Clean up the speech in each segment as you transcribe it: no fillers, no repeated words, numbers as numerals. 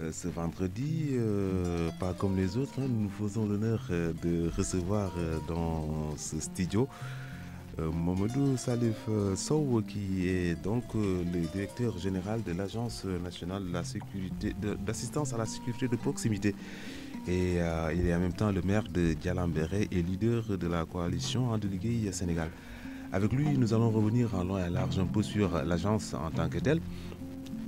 Ce vendredi, pas comme les autres, nous nous faisons l'honneur de recevoir dans ce studio Mamadou Salif Sow, qui est donc le directeur général de l'Agence nationale d'assistance à la sécurité de proximité. Et il est en même temps le maire de Dialambéré et leader de la coalition Andeligue Sénégal. Avec lui, nous allons revenir en long et en large un peu sur l'agence en tant que telle,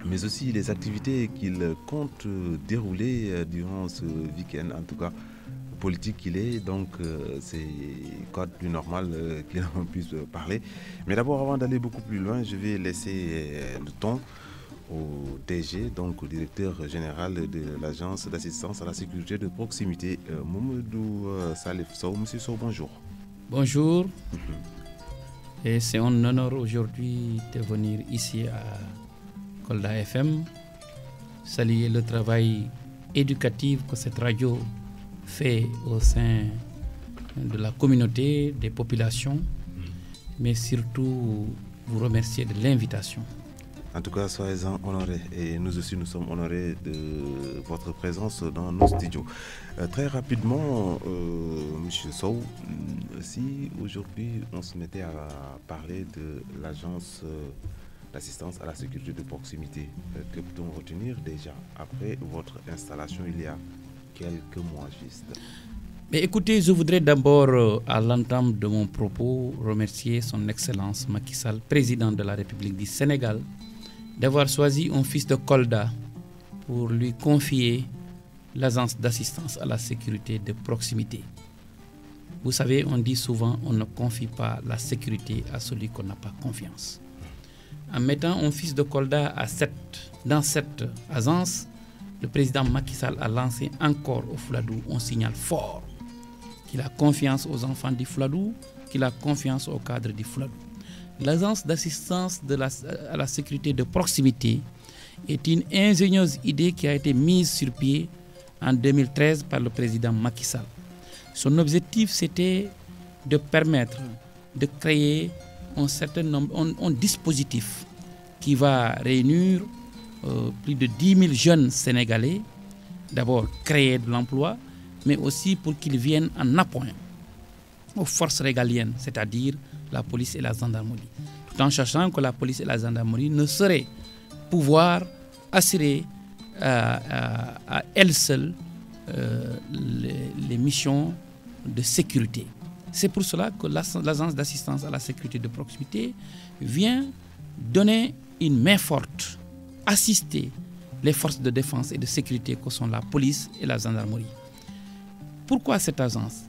mais aussi les activités qu'il compte dérouler durant ce week-end, en tout cas politique qu'il est, donc c'est quoi de plus normal qu'il en puisse parler. Mais d'abord, avant d'aller beaucoup plus loin, je vais laisser le ton au DG, donc au directeur général de l'Agence d'assistance à la sécurité de proximité, Mamadou Salif Sow. Monsieur Sow, bonjour. Bonjour. Et c'est un honneur aujourd'hui de venir ici à Kolda FM, saluer le travail éducatif que cette radio fait au sein de la communauté, des populations, mais surtout vous remercier de l'invitation. En tout cas, soyez-en honorés, et nous aussi nous sommes honorés de votre présence dans nos studios. Très rapidement, M. Sow, si aujourd'hui on se mettait à parler de l'agence d'assistance à la sécurité de proximité, que peut-on retenir déjà après votre installation il y a quelques mois juste? Mais écoutez, je voudrais d'abord, à l'entame de mon propos, remercier son Excellence Macky Sall, président de la République du Sénégal, d'avoir choisi un fils de Kolda pour lui confier l'agence d'assistance à la sécurité de proximité. Vous savez, on dit souvent, on ne confie pas la sécurité à celui qu'on n'a pas confiance. En mettant un fils de Kolda dans cette agence, le président Macky Sall a lancé encore au Fouladou un signal fort, qu'il a confiance aux enfants du Fouladou, qu'il a confiance au cadre du Fouladou. L'agence d'assistance à la sécurité de proximité est une ingénieuse idée qui a été mise sur pied en 2013 par le président Macky Sall. Son objectif, c'était de permettre de créer un dispositif qui va réunir plus de 10 000 jeunes Sénégalais, d'abord créer de l'emploi, mais aussi pour qu'ils viennent en appoint aux forces régaliennes, c'est-à-dire la police et la gendarmerie, tout en sachant que la police et la gendarmerie ne sauraient pouvoir assurer à elles seules les missions de sécurité. C'est pour cela que l'agence d'assistance à la sécurité de proximité vient donner une main forte, assister les forces de défense et de sécurité que sont la police et la gendarmerie. Pourquoi cette agence?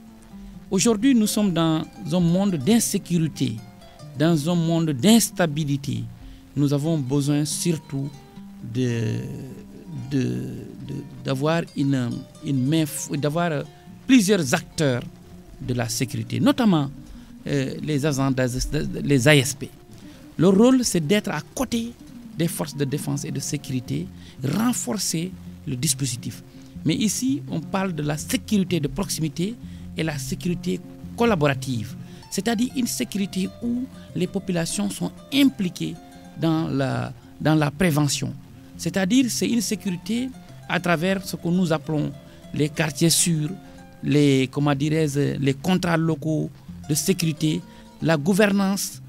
Aujourd'hui, nous sommes dans un monde d'insécurité, dans un monde d'instabilité. Nous avons besoin surtout d'avoir d'avoir plusieurs acteurs de la sécurité, notamment les agents, les ASP. Leur rôle, c'est d'être à côté des forces de défense et de sécurité, renforcer le dispositif. Mais ici, on parle de la sécurité de proximité et la sécurité collaborative, c'est-à-dire une sécurité où les populations sont impliquées dans la prévention. C'est-à-dire c'est une sécurité à travers ce que nous appelons les quartiers sûrs, les contrats locaux de sécurité, la gouvernance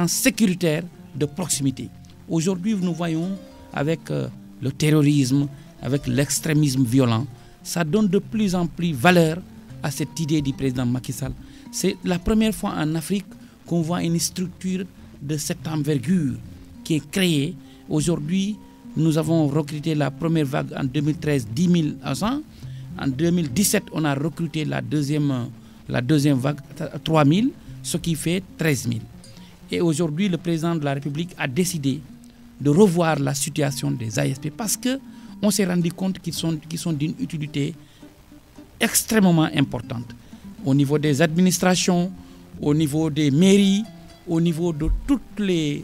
sécuritaire de proximité. Aujourd'hui, nous voyons avec le terrorisme, avec l'extrémisme violent, ça donne de plus en plus valeur à cette idée du président Macky Sall. C'est la première fois en Afrique qu'on voit une structure de cette envergure qui est créée. Aujourd'hui, nous avons recruté la première vague en 2013, 10 000 agents. En 2017, on a recruté la deuxième vague, 3 000, ce qui fait 13 000. Et aujourd'hui, le président de la République a décidé de revoir la situation des ASP parce qu'on s'est rendu compte qu'ils sont d'une utilité extrêmement importante au niveau des administrations, au niveau des mairies, au niveau de toutes les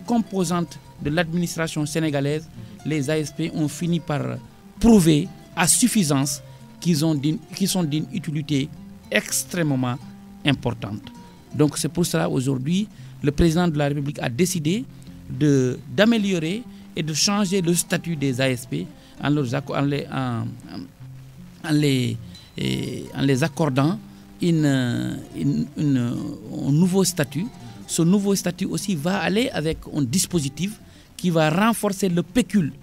composantes de l'administration sénégalaise. Les ASP ont fini par prouver à suffisance qu'ils sont d'une utilité extrêmement importante. Donc c'est pour cela aujourd'hui le président de la République a décidé d'améliorer et de changer le statut des ASP en les accordant un nouveau statut. Ce nouveau statut aussi va aller avec un dispositif qui va renforcer le pécule.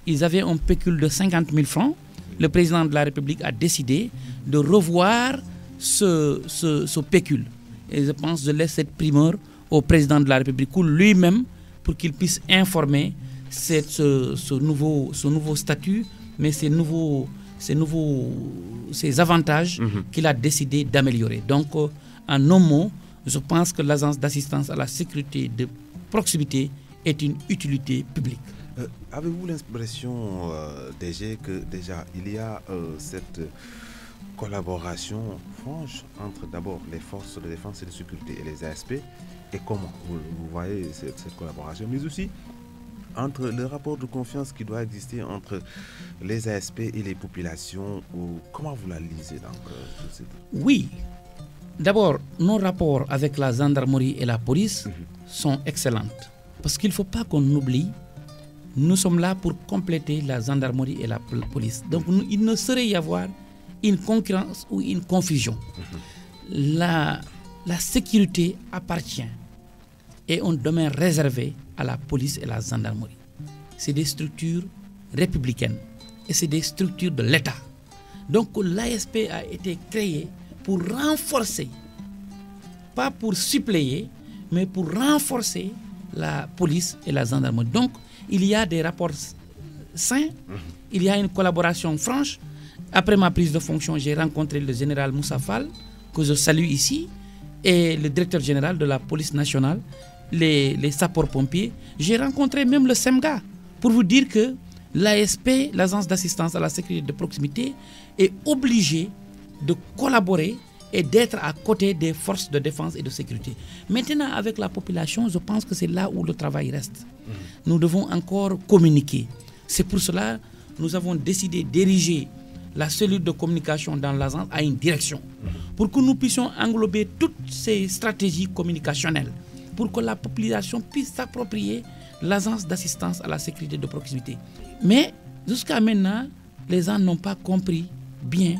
Ils avaient un pécule de 50 000 francs. Le président de la République a décidé de revoir ce pécule. Et je pense que je laisse cette primeur au président de la République lui-même pour qu'il puisse informer ce nouveau statut, mais ces avantages qu'il a décidé d'améliorer. Donc, en un mot, je pense que l'agence d'assistance à la sécurité de proximité est une utilité publique. Avez-vous l'impression, DG, que déjà il y a cette collaboration franche entre d'abord les forces de défense et de sécurité et les ASP, et comment vous voyez cette collaboration, mais aussi entre le rapport de confiance qui doit exister entre les ASP et les populations, ou comment vous la lisez donc Oui, d'abord nos rapports avec la gendarmerie et la police sont excellents, parce qu'il ne faut pas qu'on oublie, nous sommes là pour compléter la gendarmerie et la police. Donc il ne saurait y avoir une concurrence ou une confusion. La sécurité appartient et un domaine réservé à la police et la gendarmerie. C'est des structures républicaines et c'est des structures de l'État. Donc l'ASP a été créé pour renforcer, pas pour suppléer, mais pour renforcer la police et la gendarmerie. Donc il y a des rapports sains, il y a une collaboration franche. Après ma prise de fonction, j'ai rencontré le général Moussa Fall, que je salue ici, et le directeur général de la police nationale, les sapeurs-pompiers. J'ai rencontré même le SEMGA, pour vous dire que l'ASP, l'agence d'assistance à la sécurité de proximité, est obligée de collaborer et d'être à côté des forces de défense et de sécurité. Maintenant, avec la population, je pense que c'est là où le travail reste. Nous devons encore communiquer. C'est pour cela que nous avons décidé d'ériger la cellule de communication dans l'agence à une direction, pour que nous puissions englober toutes ces stratégies communicationnelles, pour que la population puisse s'approprier l'agence d'assistance à la sécurité de proximité. Mais jusqu'à maintenant, les gens n'ont pas compris bien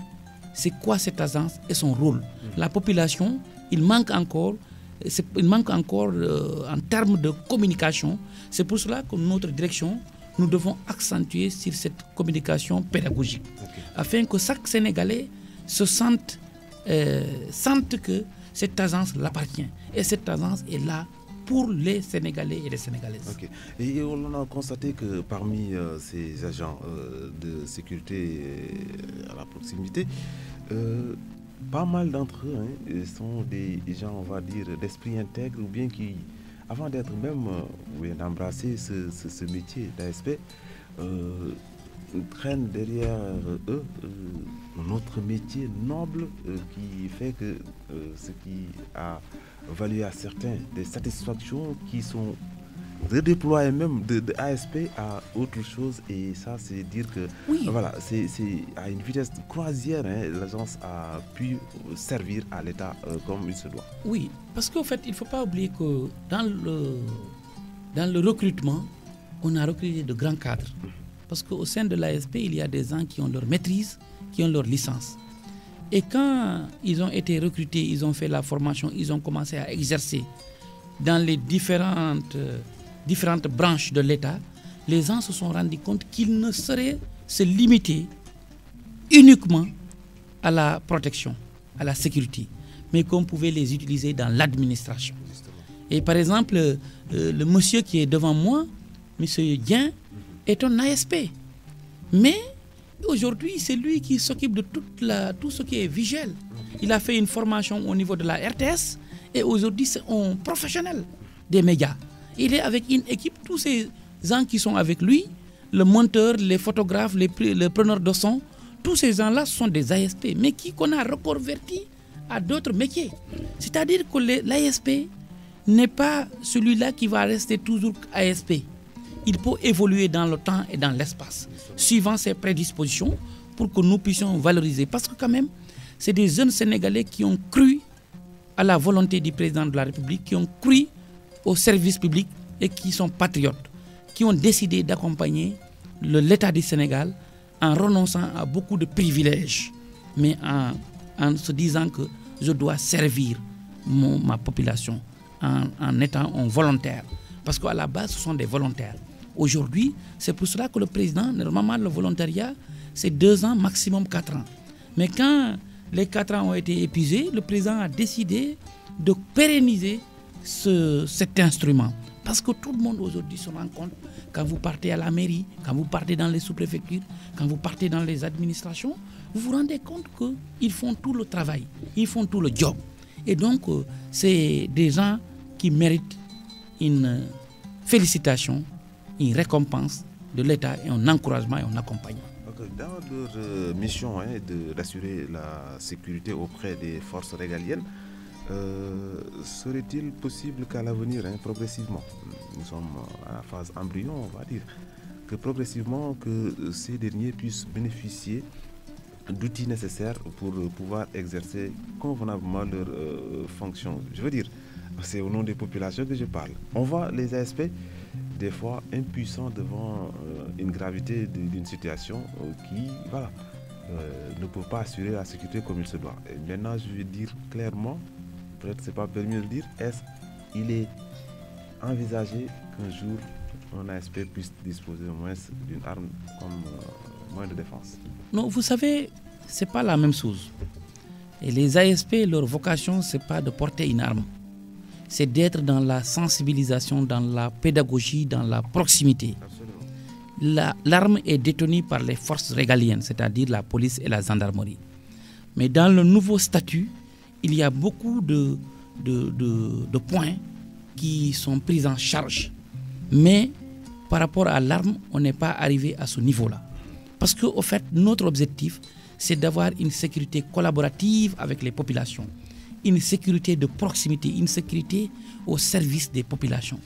c'est quoi cette agence et son rôle. La population, il manque encore en termes de communication. C'est pour cela que notre direction, nous devons accentuer sur cette communication pédagogique, afin que chaque Sénégalais se sente que cette agence l'appartient. Et cette agence est là pour les Sénégalais et les Sénégalaises. Et on a constaté que parmi ces agents de sécurité à la proximité, pas mal d'entre eux sont des gens, on va dire, d'esprit intègre, ou bien qui, avant d'être même, d'embrasser ce métier d'ASP, traînent derrière eux notre métier noble qui fait que ce qui a valu à certains des satisfactions qui sont redéployées même de ASP à autre chose, et ça c'est dire que voilà, c'est à une vitesse de croisière, l'agence a pu servir à l'État comme il se doit. Oui, parce qu'en fait il ne faut pas oublier que dans le recrutement, on a recruté de grands cadres. Parce qu'au sein de l'ASP, il y a des gens qui ont leur maîtrise, qui ont leur licence. Et quand ils ont été recrutés, ils ont fait la formation, ils ont commencé à exercer dans les différentes branches de l'État, les gens se sont rendus compte qu'ils ne sauraient se limiter uniquement à la protection, à la sécurité, mais qu'on pouvait les utiliser dans l'administration. Et par exemple, le monsieur qui est devant moi, M. Dien, est un ASP. Mais aujourd'hui, c'est lui qui s'occupe de tout ce qui est visuel. Il a fait une formation au niveau de la RTS et aujourd'hui, c'est un professionnel des médias. Il est avec une équipe, tous ces gens qui sont avec lui, le monteur, les photographes, les preneurs de son, tous ces gens-là sont des ASP, mais qu'on a reconvertis à d'autres métiers. C'est-à-dire que l'ASP n'est pas celui-là qui va rester toujours ASP. Il peut évoluer dans le temps et dans l'espace, suivant ses prédispositions, pour que nous puissions valoriser. Parce que quand même, c'est des jeunes Sénégalais qui ont cru à la volonté du président de la République, qui ont cru au service public et qui sont patriotes. qui ont décidé d'accompagner l'État du Sénégal en renonçant à beaucoup de privilèges, mais en se disant que je dois servir ma population en étant un volontaire. Parce qu'à la base, ce sont des volontaires. Aujourd'hui, c'est pour cela que le président, normalement, le volontariat, c'est 2 ans, maximum 4 ans. Mais quand les 4 ans ont été épuisés, le président a décidé de pérenniser cet instrument. Parce que tout le monde aujourd'hui se rend compte, quand vous partez à la mairie, quand vous partez dans les sous-préfectures, quand vous partez dans les administrations, vous vous rendez compte qu'ils font tout le travail, ils font tout le job. Et donc, c'est des gens qui méritent une félicitation, une récompense de l'État et un encouragement et un accompagnement. Dans leur mission d'assurer la sécurité auprès des forces régaliennes, serait-il possible qu'à l'avenir, progressivement, nous sommes à la phase embryon, on va dire, que progressivement que ces derniers puissent bénéficier d'outils nécessaires pour pouvoir exercer convenablement leurs fonctions? Je veux dire, c'est au nom des populations que je parle. On voit les ASP des fois impuissants devant une gravité d'une situation qui ne peut pas assurer la sécurité comme il se doit. Et maintenant, je vais dire clairement, peut-être que ce n'est pas permis de le dire, il est envisagé qu'un jour un ASP puisse disposer au moins d'une arme comme moyen de défense? Non, vous savez, ce n'est pas la même chose. Et les ASP, leur vocation, ce n'est pas de porter une arme. C'est d'être dans la sensibilisation, dans la pédagogie, dans la proximité. L'arme est détenue par les forces régaliennes, c'est-à-dire la police et la gendarmerie. Mais dans le nouveau statut, il y a beaucoup de points qui sont pris en charge. Mais par rapport à l'arme, on n'est pas arrivé à ce niveau-là. Parce qu'au fait, notre objectif, c'est d'avoir une sécurité collaborative avec les populations. Une sécurité de proximité, une sécurité au service des populations.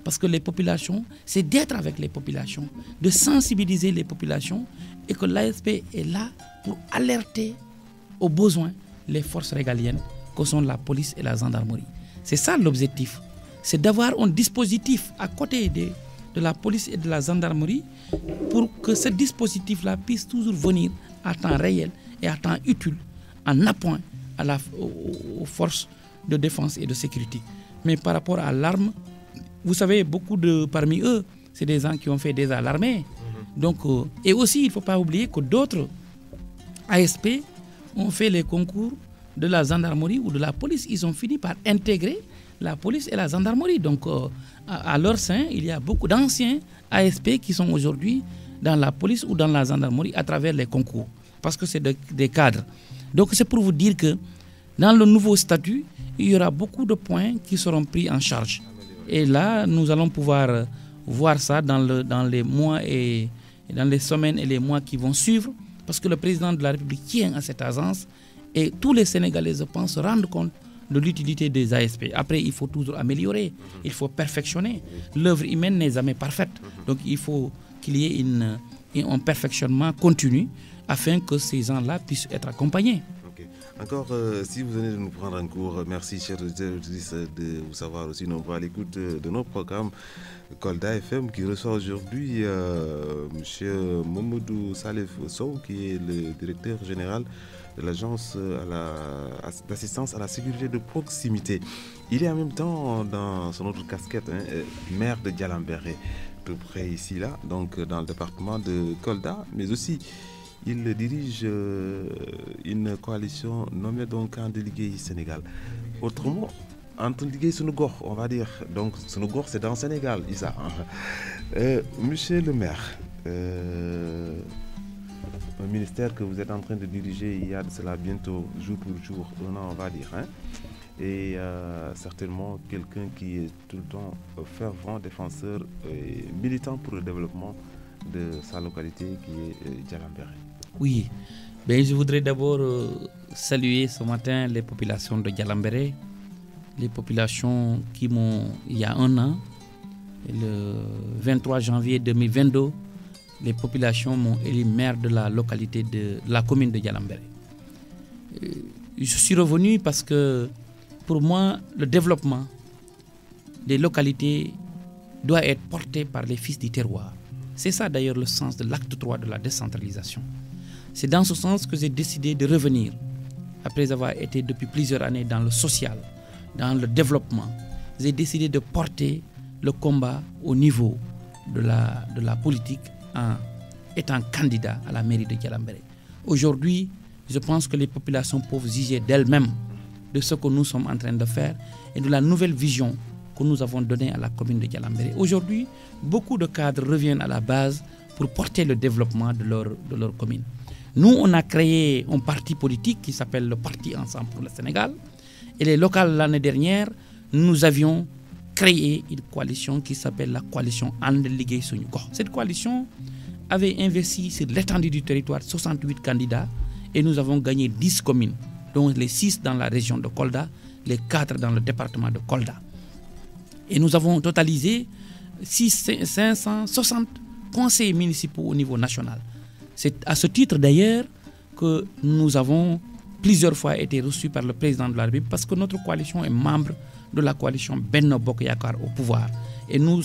Parce que les populations, c'est d'être avec les populations, de sensibiliser les populations et que l'ASP est là pour alerter aux besoins les forces régaliennes que sont la police et la gendarmerie. C'est ça l'objectif. C'est d'avoir un dispositif à côté de la police et de la gendarmerie pour que ce dispositif-là puisse toujours venir à temps réel et à temps utile en appoint aux forces de défense et de sécurité. Mais par rapport à l'arme, vous savez, beaucoup parmi eux, c'est des gens qui ont fait déjà l'armée. Donc, et aussi, il ne faut pas oublier que d'autres ASP ont fait les concours de la gendarmerie ou de la police. Ils ont fini par intégrer la police et la gendarmerie. Donc, à leur sein, il y a beaucoup d'anciens ASP qui sont aujourd'hui dans la police ou dans la gendarmerie à travers les concours. Parce que c'est des cadres. Donc, c'est pour vous dire que dans le nouveau statut, il y aura beaucoup de points qui seront pris en charge. Et là, nous allons pouvoir voir ça dans les mois et dans les semaines et les mois qui vont suivre. Parce que le président de la République tient à cette agence et tous les Sénégalais, je pense, se rendent compte de l'utilité des ASP. Après, il faut toujours améliorer, il faut perfectionner. L'œuvre humaine n'est jamais parfaite. Donc, il faut qu'il y ait un perfectionnement continu afin que ces gens-là puissent être accompagnés. Okay. Encore, si vous venez de nous prendre en cours, merci, chers auditeurs de vous savoir aussi nombreux à l'écoute de nos programmes Kolda FM qui reçoit aujourd'hui M. Mamadou Salif Sow, qui est le directeur général de l'agence d'assistance à la sécurité de proximité. Il est en même temps dans son autre casquette, maire de Dialambéré, tout près ici, là, donc dans le département de Kolda, mais aussi il dirige une coalition nommée donc Andeligue Sénégal. Autrement, Andeligue Sénégal, on va dire. Donc Sénégal, c'est dans le Sénégal, Issa. Monsieur le maire, un ministère que vous êtes en train de diriger il y a de cela bientôt, jour pour jour, un an, on va dire. Et certainement quelqu'un qui est tout le temps fervent défenseur et militant pour le développement de sa localité qui est Dialambéré. Oui, je voudrais d'abord saluer ce matin les populations de Dialambéré, les populations qui m'ont, il y a un an, le 23 janvier 2022, les populations m'ont élu maire de la localité de la commune de Dialambéré. Je suis revenu parce que pour moi, le développement des localités doit être porté par les fils du terroir. C'est ça d'ailleurs le sens de l'acte 3 de la décentralisation. C'est dans ce sens que j'ai décidé de revenir, après avoir été depuis plusieurs années dans le social, dans le développement. J'ai décidé de porter le combat au niveau de la politique en étant candidat à la mairie de Dialambéré. Aujourd'hui, je pense que les populations peuvent juger d'elles-mêmes de ce que nous sommes en train de faire et de la nouvelle vision que nous avons donnée à la commune de Dialambéré. Aujourd'hui, beaucoup de cadres reviennent à la base pour porter le développement de leur commune. Nous, on a créé un parti politique qui s'appelle le Parti Ensemble pour le Sénégal. Et les locales l'année dernière, nous avions créé une coalition qui s'appelle la coalition And Liggéey Suñu Gox. Cette coalition avait investi sur l'étendue du territoire 68 candidats et nous avons gagné 10 communes, dont les 6 dans la région de Kolda, les 4 dans le département de Kolda. Et nous avons totalisé 560 conseillers municipaux au niveau national. C'est à ce titre d'ailleurs que nous avons plusieurs fois été reçus par le président de la République parce que notre coalition est membre de la coalition Benno Bokk Yakaar au pouvoir. Et nous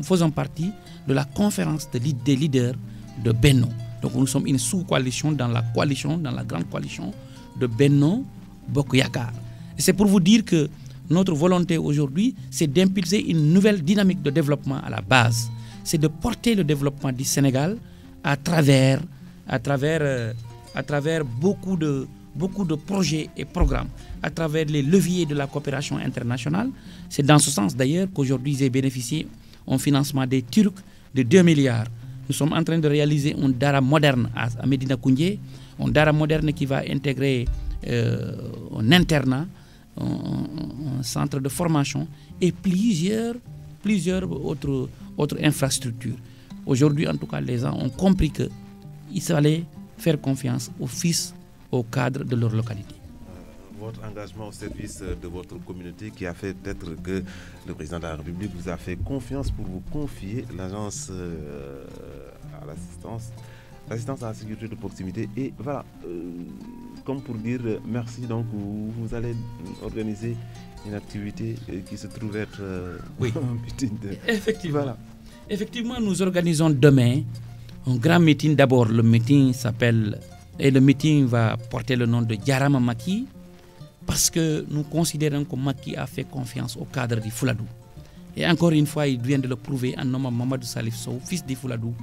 faisons partie de la conférence des leaders de Benno. Donc nous sommes une sous-coalition dans la grande coalition de Benno Bokk Yakaar. Et c'est pour vous dire que notre volonté aujourd'hui, c'est d'impulser une nouvelle dynamique de développement à la base. C'est de porter le développement du Sénégal à travers beaucoup de projets et programmes, à travers les leviers de la coopération internationale. C'est dans ce sens d'ailleurs qu'aujourd'hui j'ai bénéficié au financement des Turcs de 2 milliards. Nous sommes en train de réaliser un Dara moderne à Medina Koundé, un Dara moderne qui va intégrer un internat, un centre de formation et plusieurs autres infrastructures. Aujourd'hui, en tout cas, les gens ont compris qu'il fallait faire confiance aux fils, aux cadres de leur localité. Votre engagement au service de votre communauté qui a fait peut-être que le président de la République vous a fait confiance pour vous confier l'agence à l'assistance à la sécurité de proximité. Et voilà, comme pour dire merci, donc vous allez organiser une activité qui se trouve être oui. un meeting de... Effectivement. Voilà. Effectivement, nous organisons demain un grand meeting. D'abord, le meeting va porter le nom de Jarama Macky, parce que nous considérons que Macky a fait confiance au cadre du Fouladou. Et encore une fois, il vient de le prouver en nommant Mamadou Salif Sow, fils du Fouladou,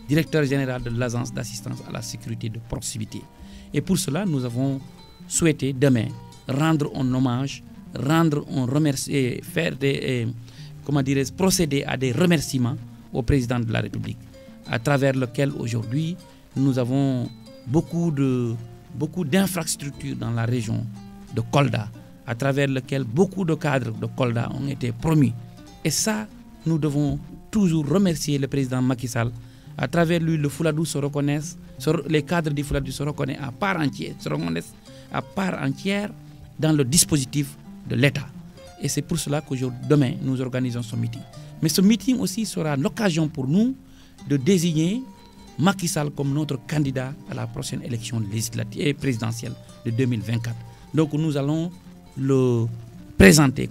directeur général de l'agence d'assistance à la sécurité de proximité. Et pour cela, nous avons souhaité demain rendre un hommage, procéder à des remerciements au président de la République, à travers lequel aujourd'hui nous avons beaucoup d'infrastructures dans la région de Kolda, à travers lequel beaucoup de cadres de Kolda ont été promus. Et ça, nous devons toujours remercier le président Macky Sall. À travers lui, le Fouladou se reconnaissent, les cadres du Fouladou se reconnaissent à part entière dans le dispositif de l'État. Et c'est pour cela que demain, nous organisons ce meeting. Mais ce meeting aussi sera l'occasion pour nous de désigner Macky Sall comme notre candidat à la prochaine élection législative et présidentielle de 2024. Donc nous allons le présenter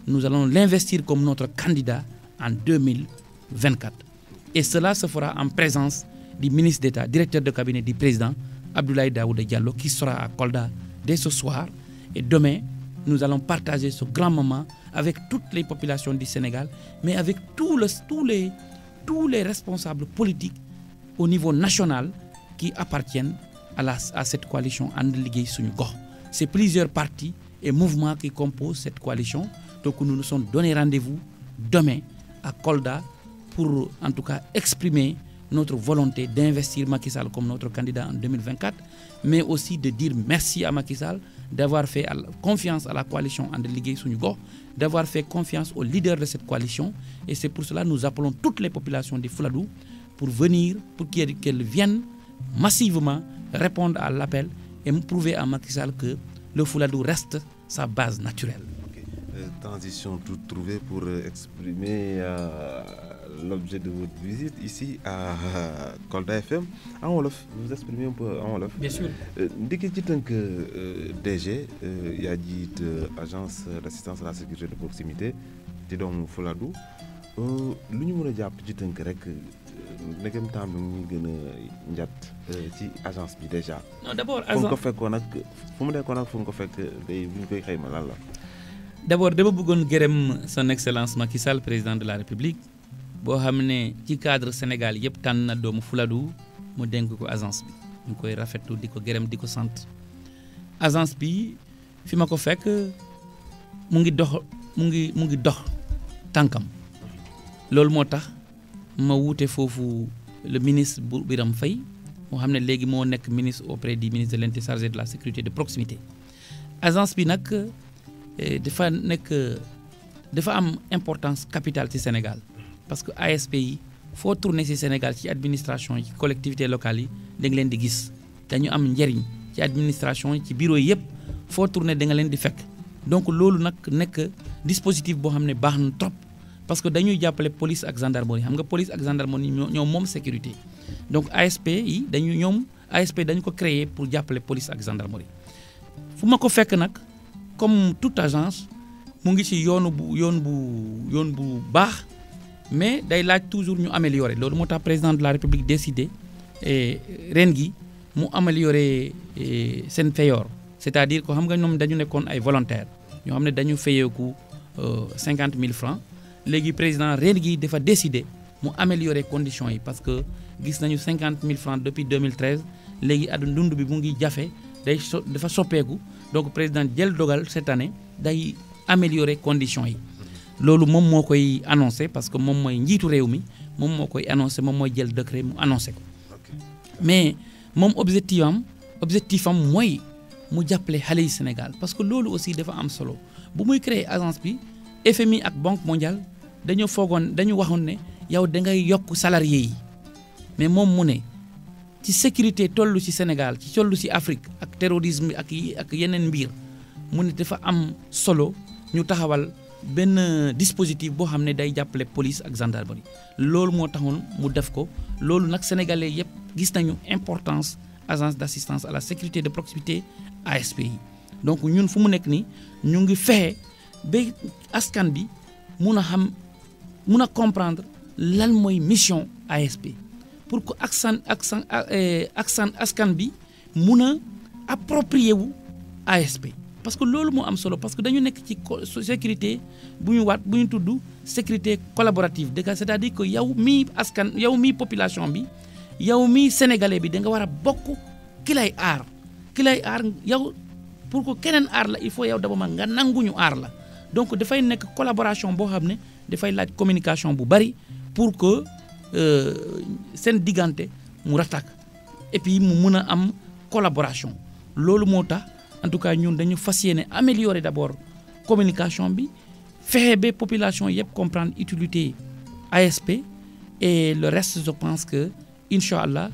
nous allons l'investir comme notre candidat en 2024. Et cela se fera en présence du ministre d'État, directeur de cabinet du président Abdoulaye Daouda Diallo, qui sera à Kolda dès ce soir. Et demain, nous allons partager ce grand moment avec toutes les populations du Sénégal, mais avec tous les responsables politiques au niveau national qui appartiennent à cette coalition And Liggéey Suñu Gox. C'est plusieurs partis et mouvements qui composent cette coalition. Donc nous nous sommes donné rendez-vous demain à Kolda pour en tout cas exprimer notre volonté d'investir Macky Sall comme notre candidat en 2024, mais aussi de dire merci à Macky Sall d'avoir fait confiance à la coalition And Liggéey Suñu Gox, d'avoir fait confiance aux leaders de cette coalition. Et c'est pour cela que nous appelons toutes les populations du Fouladou pour qu'elles viennent massivement répondre à l'appel et prouver à Macky Sall que le Fouladou reste sa base naturelle. Transition toute trouvée pour exprimer l'objet de votre visite ici à Kolda FM. En wolof, vous exprimez un peu en wolof. Bien sûr. Ndiki ci tënk DG yaa jiite agence d'assistance à la sécurité de proximité di doomu Fuladu lu ñu mën a jàpp ci tënk rek ndegem temps bi ñuy gën a njat ci agence bi déjà. non d'abord fu nga ko fekkoon ak fu mu nekkoon ak fu nga ko fekk day bu ñu koy xayma lan la. d'abord dama bëggoon gërëm son excellence Macky Sall président de la République boo xam ne ci cadre Sénégal yëpp tànn na doomu Fuladu mu dénk ko agence bi ñu koy rafetlu di ko gërëm di ko sant agence bi fi ma ko fekk mu ngi dox tànkam loolu moo tax ma wuute foofu le ministre Birame Faye moo xam ne léegi moo nekk ministre auprès du ministre de l'Intérieur chargé de la sécurité de proximité agence bi nag dafa am importance capitale ci Sénégal parce que ASP yi foo tourner ci Sénégal ci administration yi ci collectivités locales yi da nga leen di gis dañu am njëriñ ci administration yi ci bureau yi yëpp foo tourner da nga leen di fekk donc loolu nag nekk dispositif boo xam ne baax na trop parce que dañuy jàppale police ak gendarmerie xam nga police ak gendarmerie ñoom moom sécurité donc ASP yi ASP dañu ko créer pour jàppale police ak gendarmerie fu ma ko fekk nag comme toute agence mu ngi ci yoon bu baax mais day laaj toujours ñu améliorer loolu moo tax président de la République décidé ren gi mu améliorer seen payoor c'est-à-dire que xam nga ñoom dañu nekkoon ay volontaires ñoo xam ne dañu fayeeku 50 000 francs léegi président ren gi dafa décidé mu améliorer conditions yi parce que gis nañu 50 000 francs depuis 2013 léegi àdduna dund bi mu ngi jafe dafa soppeeku donc président jël dogal cette année day améliorer conditions yi loolu moom moo koy annoncé parce que moom mooy njiitu réew mi moom moo koy annoncé moom mooy jël décret mu annoncé ko mais moom objectif am mooy mu jàppale xale yi Sénégal parce que loolu aussi dafa am solo bu muy créer agence bi FMI ak Banque mondiale dañu waxoon ne yow da ngay yokk salarié yi mais moom mu ne ci sécurité tollu ci Sénégal ci tollu ci Afrique ak terrorisme ak yeneen mbir mu ne dafa am solo ñu taxawal benn dispositif boo xam ne day jàppale police ak gendarmerie loolu moo taxoon mu def ko loolu nag sénégalais yëpp gis nañu importance agence d'assistance à la sécurité de proximité ASP yi donc ñun fu mu nekk nii ñu ngi fexe ba askan bi mun a comprendre lan mooy mission ASP pour que askan bi mun a approprier wu ASP parce que loolu moo am solo parce que dañu nekk ci sécurité bu ñu tudd sécurité collaborative c'est-à-dire que yow mii population bi yow mii sénégalais bi da nga war a bokk ki lay aar yow pour que keneen aar la il faut yow d'abord nga nanguñu aar la donc dafay nekk collaboration boo xam ne dafay laaj communication bu bari pour que seen diggante mu ratak et puis mu mun a am collaboration loolu moo tax en tout cas ñun dañu fas yéene améliorer d'abord communication bi fexe ba population yëpp comprendre utilité ASP et le reste je pense que incha allah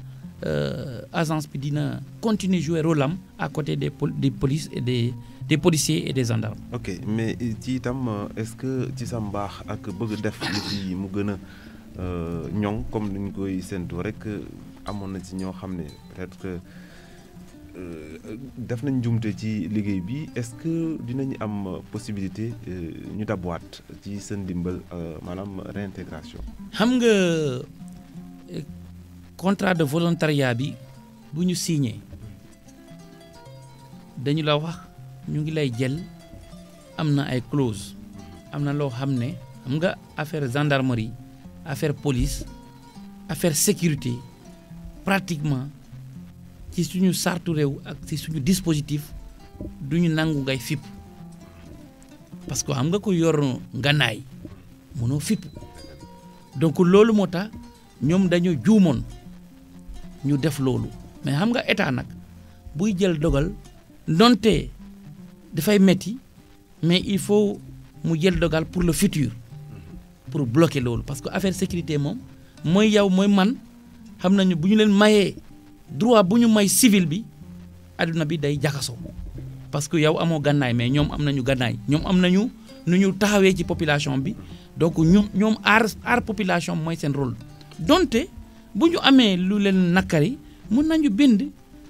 agence bi dina continuer jouer rôle am à côté des polices et des policiers et des gendarmes. ok mais ci itam est-ce que ci sa mbaax ak bëgg def li mu gën a ñoŋ comme ni ñu koy séntu rek amoon na ci ñoo xam ne peut-être que def nañ njumte ci liggéey bi est-ce que dinañu am possibilité ñu dabuwaat ci seen ndimbal maanaam réintégration. xam nga contrat de volontariat bi bu ñu signé dañu la wax ñu ngi lay jël am na ay clause am na loo xam ne xam nga affaire gendarmerie affaire police affaire sécurité pratiquement ci suñu sartu réew ak ci suñu dispositif duñu nangu ngay fipp parce que xam nga ko yor nganaay mënoo fipp donc loolu moo tax ñoom dañoo juumoon ñu def loolu mais xam nga état nag buy jël dogal donte dafay metti mais il faut mu jël dogal pour le futur pour bloquer loolu parce que affaire sécurité moom mooy yow mooy man xam nañu bu ñu leen mayee droit bu ñu may civil bi adduna bi day jaxasoo parce que yow amoo gànnaay mais ñoom am nañu gànnaay ñoom am nañu nu ñu taxawee ci population bi donc ñoom aar population mooy seen rôle donte bu ñu amee lu leen nakari mun nañu bind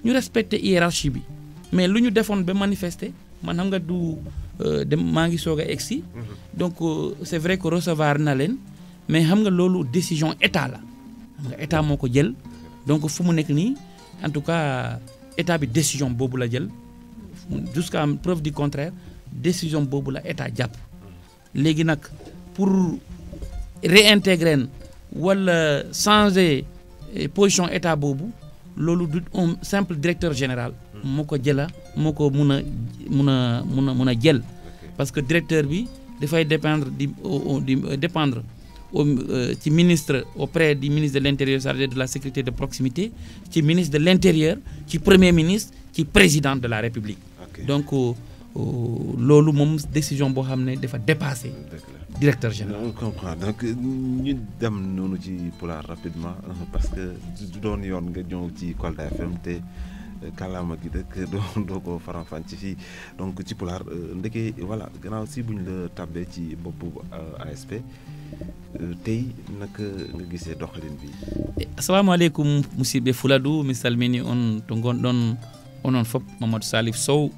ñu respecter hiérarchie bi mais lu ñu defoon ba manifester man xam nga maa ngi soog a egsi donc c'est vrai que recevoir na leen mais xam nga loolu décision état la xam nga état moo ko jël donc fu mu nekk nii en tout cas état bi décision boobu la jël jusqu'à preuve du contraire décision boobu la état jàpp léegi nag pour réintégrer wala changer position état boobu loolu du un simple directeur général moo ko jëla moo ko mun a jël parce que directeur bi dafay dépendre dépendre ci ministre auprès du ministre de l'intérieur chargé de la sécurité de proximité ci ministre de l'intérieur ci premier ministre ci président de la république donc loolu moom décision boo xam ne dafa dépassé directeur général. On comprend donc ñu dem noonu ci Pulaar rapidement parce que du doon yoon nga ñëw ci Kolda FM te kàllaama gi dëkk doo ko faram-fàcce ci fii donc ci Pulaar ndeke voilà gannaaw si buñ la tàbbee ci boppu ASP tey naka nga gisee doxalin bi. assalamualeykum musidɓe Fuladu mi salmini on to gonɗon onon fof Mamadou Salif Sow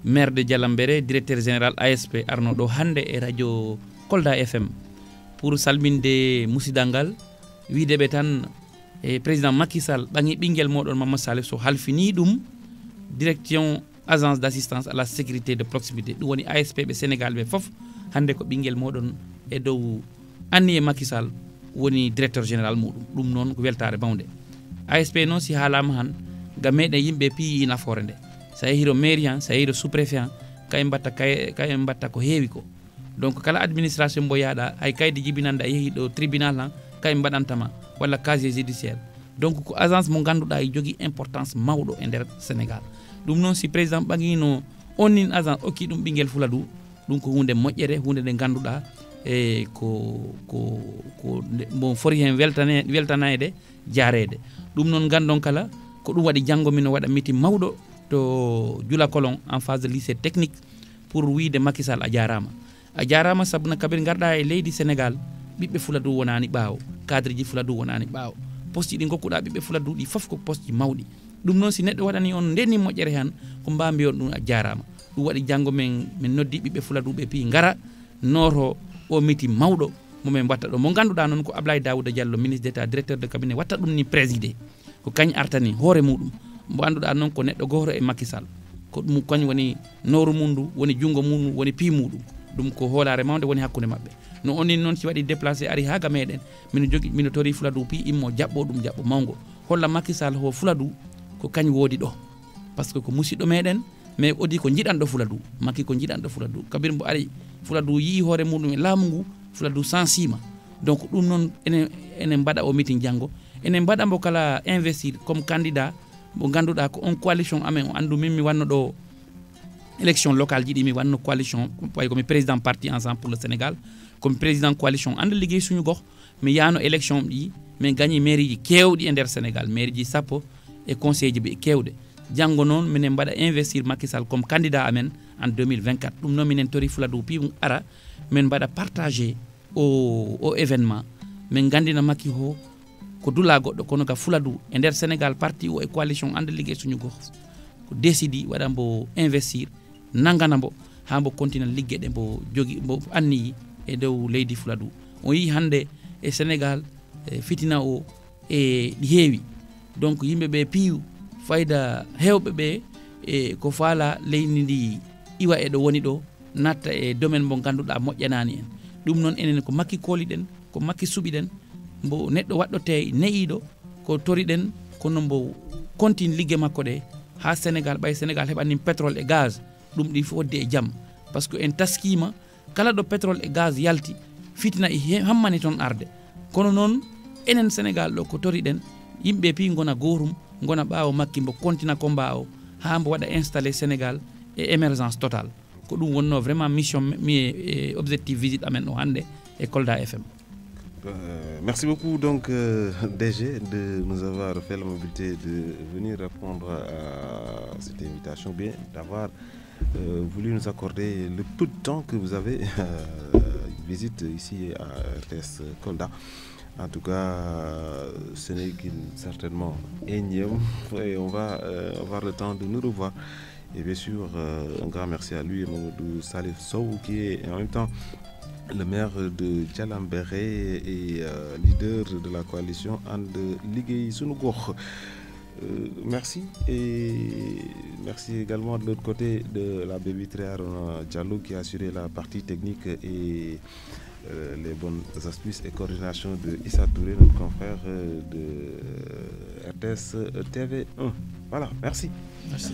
maire de Dialambere directeur général ASP arno ɗo hannde e radio Kolda FM pour salminde musidal ngal wideɓe tan e président Macky Sall ɓangi ɓinguel moɗon Mamadou Salif Sow halfini ɗum direction agence d' assistance à la sécurité de proximité ɗum woni ASP ɓe Sénégal ɓe foof hannde ko ɓinguel moɗon e dow anni e Macky Sall woni directeur général muɗum ɗum noon ko weltare mawde ASP noon si haalama han gam meɗen yimɓe piyi nafoore nde sa yehi to mairie han sa yehi to sous préfet han kayen mbatta ko heewi ko donc kala administration mbo yaaɗa hay kayde jibinande a yehi ɗo tribunal han kayen mbaɗantama walla casier judiciaire donc ko agence mo ganduɗa e jogui importance mawɗo e nder Sénégal ɗum noon si président ɓaguino on nin agence okki ɗum ɓinguel Fuladu ɗum ko hunde moƴƴere hunde nde ganduɗa e ko mo fori hen weltanede jaarede ɗum noon gandon kala ko ɗum waɗi janggo min waɗa meeting mawɗo to Jula Kolon en face de lycée technique pour wiide Macky Sall a jarama sabuna kabir garɗa e leydi Sénégal ɓiɓɓe Fuladu wonani ɓaawo cadre ji Fuladu wonani ɓaawo poste ji ɗi gokkuɗa ɓiɓɓe Fuladu ɗi foof ko poste ji mawɗi ɗum noon si neɗɗo waɗani on ndenni moƴƴere han ko mbambi on ɗum a jarama ɗum waɗi janggo min noddi ɓiɓɓe Fuladu ɓe pi gara noto o meeting mawɗo momin mbatta ɗo mo ganduɗa noon ko Ablaye Daouda Diallo ministre d' état directeur de cabinet watta ɗum ni présidé ko kañ artani hoore muɗum mo anduɗa noon ko neɗɗo goto e Macky Sall ko ɗum kañ woni nooru mum ndu woni jungo mum woni pi muɗum ɗum ko hoolare mawde woni hakkude mabɓe no onni noon si waɗi déplacé ari haga meɗen mino tori Fuladu pi immo jaɓɓo ɗum jaɓɓo mawgo holla Macky Sall ho Fuladu ko kañ woodi ɗo par ce que ko musidɗo meɗen mais odi ko jiɗanɗo Fuladu Macky ko jiɗanɗo Fuladu kabir mbo ari Fuladu yii hoore muɗum e laamu ngu Fuladu sansima donc ɗum noon enen mbaɗa o meeting janggo enen mbaɗa mbo kala investir comme candidat mo ganduɗa ko on coalition amen o andu min mi wanno ɗo élection locale ji ɗi mi wanno coalition way komi président parti ensemble pour le Sénégal komi président coalition anda ligguey suñu gox mi yano élection ɗi min gagni mairie ji kewɗi e nder Sénégal mairie ji sappo e conseil ji ɓe kewɗe janggo noon minen mbaɗa investir Macky Sall comme candidat amen en 2024 ɗum noon minen tori Fuladu pi ara min mbaɗa partagé o événement min gandina Macky ho ko dula goɗɗo kono ga Fuladu e nder Sénégal parti o e coalition anda ligguey suñu gox ko décidi waɗa mbo investir nangana mbo ha mbo continue liggue ɗe mbo jogui mbo anniyi e dow leydi Fuladu on yi hande e Sénégal fitina o e ɗi heewi donc yimɓeɓe piiw fayda hewɓe ɓe e ko faala leydi ndi iwa e ɗo woni ɗo natta e domaine mo ganduɗa moƴƴanani en ɗum noon enen ko Macky kooliɗen ko Macky suɓiɗen mbo neɗɗo waɗɗote neyiɗo ko toriɗen kono mbo continue liggue makko ɗe ha Sénégal ɓay Sénégal heɓanin pétrole e gaz ɗum ɗi fodde e jaam par ce que en taskima kala ɗo pétrole e gaz yalti fitina e hammani toon arde kono noon enen Sénégal ɗo ko toriɗen yimɓe pi gona gotum gona ɓaawo Macky mbo continue combat o ha mbo waɗa installé Sénégal e émergence totale ko ɗum wonno vraiment mission mi objectif visite amen ɗo hande e Kolda FM. Merci beaucoup donc DG de nous avoir fait l'amabilité de venir répondre à cette invitation, bien d'avoir voulu nous accorder le peu de temps que vous avez une visite ici à RTS Kolda. En tout cas, ce n'est qu'une certainement énième et on va avoir le temps de nous revoir Et bien sûr, un grand merci à lui, Mamadou Salif Sow, qui est en même temps le maire de Djalambéré et leader de la coalition And Liggéey Sunu Gox. Merci, et merci également de l'autre côté de la Baby Arona Diallo qui a assuré la partie technique et les bonnes astuces et coordination de Issa Touré, notre confrère de RTS TV1. Voilà, merci. Merci.